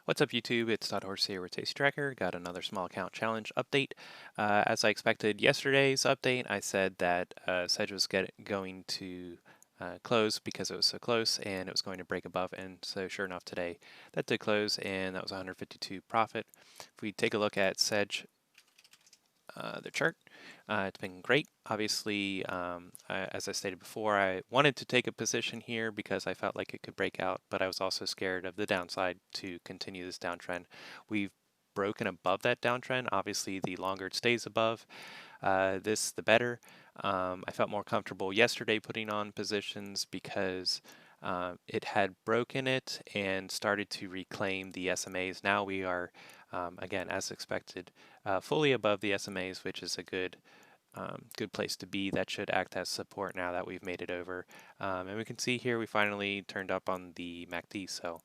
What's up YouTube, it's Horse here with Tasty Tracker. Got another small account challenge update. As I expected yesterday's update, I said that Sedge was going to close because it was so close and it was going to break above, and so sure enough today that did close and that was 152 profit. If we take a look at Sedge, the chart, it's been great. Obviously, as I stated before, I wanted to take a position here because I felt like it could break out, but I was also scared of the downside to continue this downtrend. We've broken above that downtrend. Obviously, the longer it stays above this, the better. I felt more comfortable yesterday putting on positions because it had broken it and started to reclaim the SMAs. Now we are, again, as expected, fully above the SMAs, which is a good place to be. That should act as support now that we've made it over. And we can see here we finally turned up on the MACD. So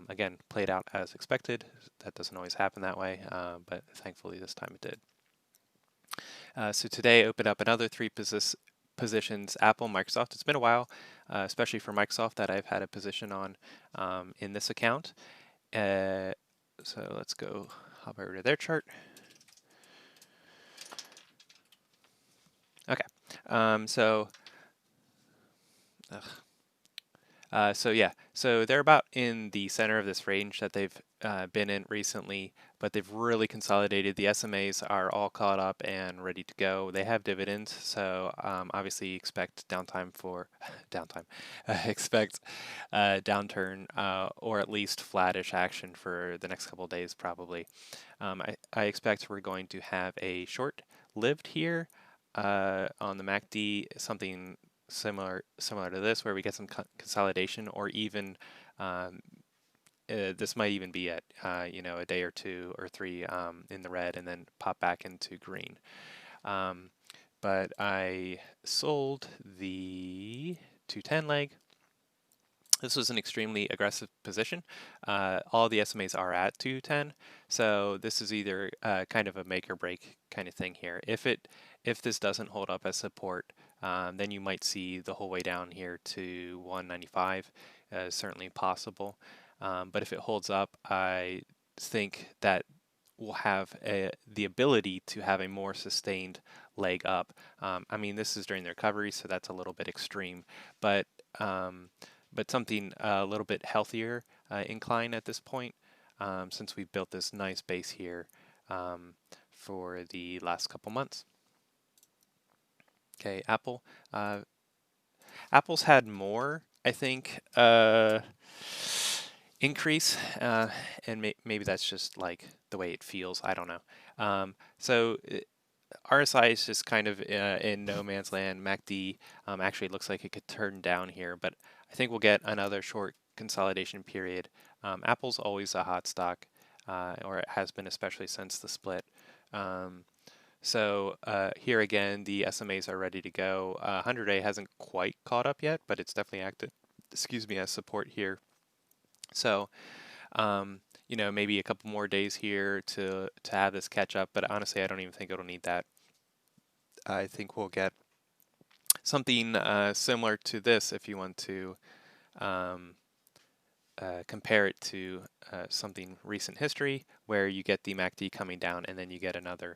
again, played out as expected. That doesn't always happen that way, but thankfully this time it did. So today opened up another three positions, Apple, Microsoft. It's been a while, especially for Microsoft, that I've had a position on in this account. So let's go hop over to their chart. Okay, so yeah, so they're about in the center of this range that they've been in recently, but they've really consolidated. The SMAs are all caught up and ready to go. They have dividends, so obviously expect downtime for expect downturn or at least flattish action for the next couple of days probably. I expect we're going to have a short-lived here on the MACD, something similar to this, where we get some consolidation, or even this might even be at a day or two or three in the red and then pop back into green. But I sold the 210 leg. This was an extremely aggressive position. All the SMAs are at 210, so this is either kind of a make or break kind of thing here. If this doesn't hold up as support, then you might see the whole way down here to 195. Certainly possible. But if it holds up, I think that we'll have the ability to have a more sustained leg up. I mean, this is during the recovery, so that's a little bit extreme, but something a little bit healthier incline at this point, since we've built this nice base here for the last couple months. Okay, Apple. Apple's had more, I think, increase, and maybe that's just like the way it feels. I don't know. So RSI is just kind of in no man's land. MACD actually looks like it could turn down here, but I think we'll get another short consolidation period. Apple's always a hot stock, or it has been, especially since the split. So here again, the SMAs are ready to go. 100-day hasn't quite caught up yet, but it's definitely acted, as support here. So, maybe a couple more days here to have this catch up, but honestly, I don't even think it'll need that. I think we'll get something similar to this if you want to compare it to something recent history, where you get the MACD coming down and then you get another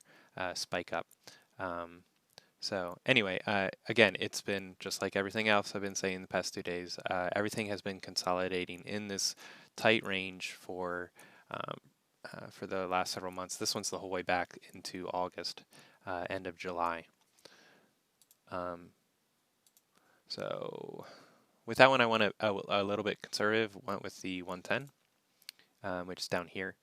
spike up. So anyway, again, it's been just like everything else I've been saying the past 2 days. Everything has been consolidating in this tight range for the last several months. This one's the whole way back into August, end of July. So with that one, I went a little bit conservative. Went with the 110, which is down here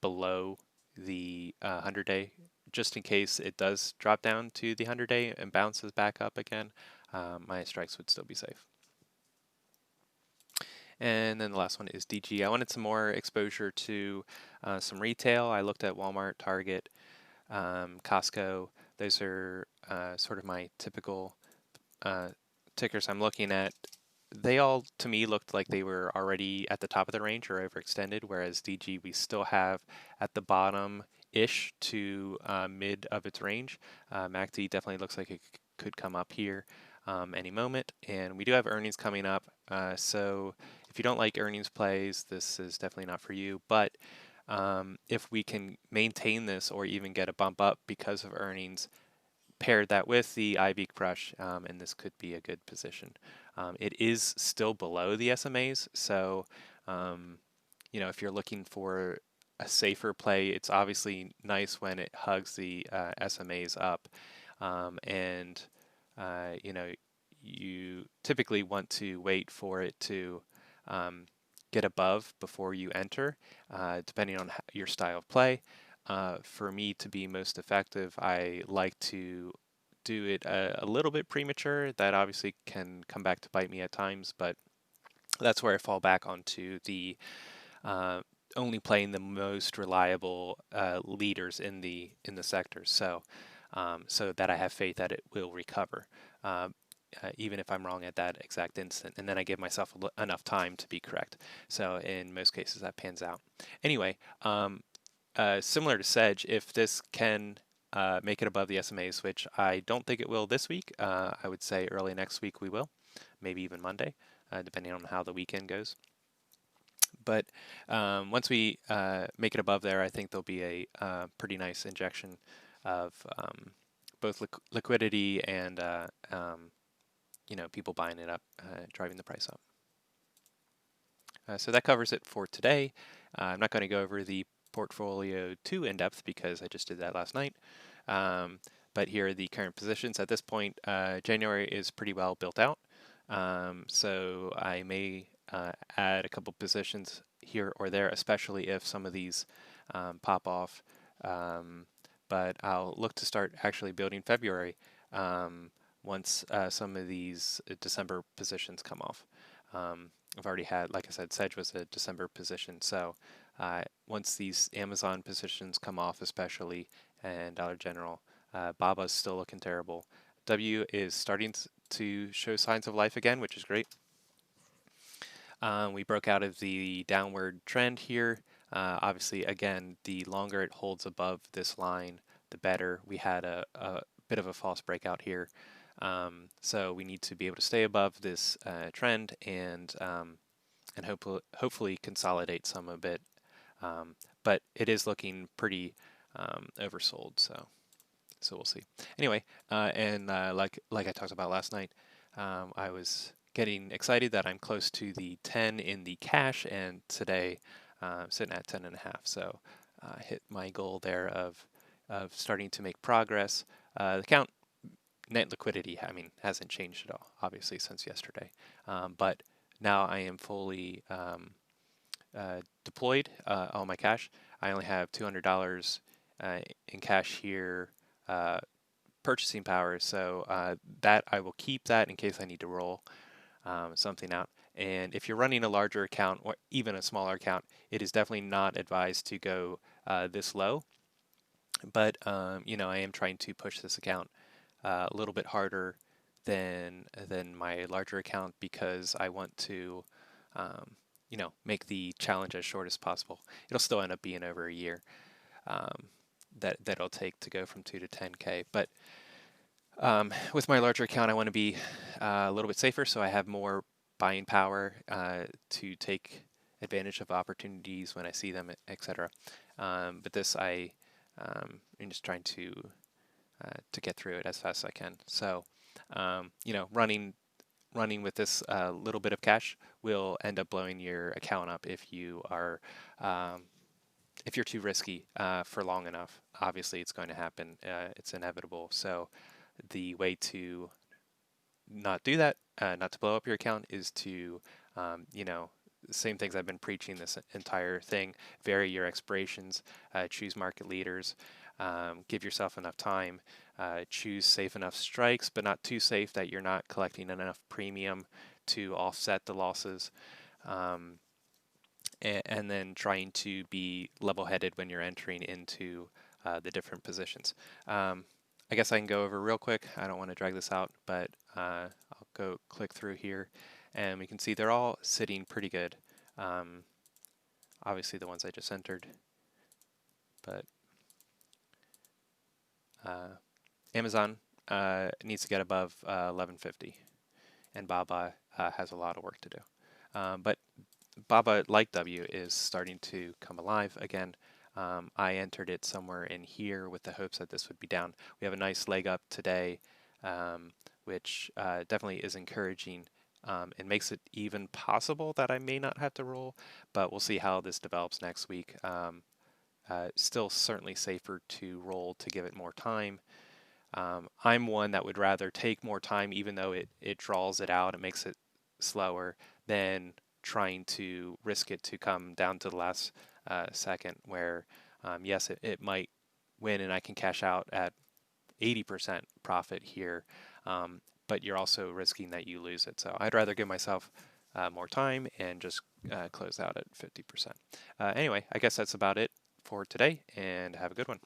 below the 100-day. Just in case it does drop down to the 100-day and bounces back up again, my strikes would still be safe. And then the last one is DG. I wanted some more exposure to some retail. I looked at Walmart, Target, Costco. Those are sort of my typical tickers I'm looking at. They all, to me, looked like they were already at the top of the range or overextended, whereas DG we still have at the bottom-ish to mid of its range. MACD definitely looks like it could come up here any moment, and we do have earnings coming up, so if you don't like earnings plays, this is definitely not for you. But if we can maintain this or even get a bump up because of earnings, paired that with the IB crush, and this could be a good position. It is still below the SMAs, so if you're looking for a safer play, it's obviously nice when it hugs the SMAs up, and you typically want to wait for it to get above before you enter, depending on your style of play. For me to be most effective, I like to do it a little bit premature. That obviously can come back to bite me at times, but that's where I fall back onto the only playing the most reliable leaders in the sectors. So that I have faith that it will recover. Even if I'm wrong at that exact instant, and then I give myself enough time to be correct. So in most cases, that pans out. Anyway, similar to Sedge, if this can make it above the SMAs, which I don't think it will this week, I would say early next week we will, maybe even Monday, depending on how the weekend goes. But once we make it above there, I think there'll be a pretty nice injection of both liquidity and people buying it up, driving the price up. So that covers it for today. I'm not going to go over the portfolio too in depth because I just did that last night. But here are the current positions. At this point, January is pretty well built out. So I may add a couple positions here or there, especially if some of these pop off. But I'll look to start actually building February once some of these December positions come off. I've already had, like I said, Sedge was a December position. So once these Amazon positions come off, especially, and Dollar General, Baba's still looking terrible. W is starting to show signs of life again, which is great. We broke out of the downward trend here. Obviously, again, the longer it holds above this line, the better. We had a bit of a false breakout here. So we need to be able to stay above this trend and hopefully consolidate some a bit. But it is looking pretty oversold, so we'll see. Anyway, and like I talked about last night, I was getting excited that I'm close to the 10 in the cash, and today sitting at 10.5. So hit my goal there of starting to make progress. The count net liquidity, hasn't changed at all, obviously, since yesterday. But now I am fully deployed all my cash. I only have $200 in cash here, purchasing power, so that I will keep that in case I need to roll something out. And if you're running a larger account or even a smaller account, it is definitely not advised to go this low. But I am trying to push this account a little bit harder than my larger account because I want to make the challenge as short as possible. It'll still end up being over a year that it'll take to go from 2 to 10K. But with my larger account, I want to be a little bit safer, so I have more buying power to take advantage of opportunities when I see them, etc. But this, I'm just trying to get through it as fast as I can. So, running with this little bit of cash will end up blowing your account up if you are if you're too risky for long enough. Obviously, it's going to happen. It's inevitable. So the way to not do that, not to blow up your account, is to, same things I've been preaching this entire thing, vary your expirations, choose market leaders, give yourself enough time, choose safe enough strikes, but not too safe that you're not collecting enough premium to offset the losses. And then trying to be level-headed when you're entering into the different positions. I guess I can go over real quick. I don't want to drag this out, but I'll go click through here, and we can see they're all sitting pretty good. Obviously the ones I just entered, but Amazon needs to get above 1150, and Baba has a lot of work to do. But BABA like W is starting to come alive again. I entered it somewhere in here with the hopes that this would be down. We have a nice leg up today, which definitely is encouraging and makes it even possible that I may not have to roll, but we'll see how this develops next week. Still certainly safer to roll to give it more time. I'm one that would rather take more time, even though it draws it out, it makes it slower, than trying to risk it to come down to the last second where, yes, it might win and I can cash out at 80% profit here, but you're also risking that you lose it. So I'd rather give myself more time and just close out at 50%. Anyway, I guess that's about it for today, and have a good one.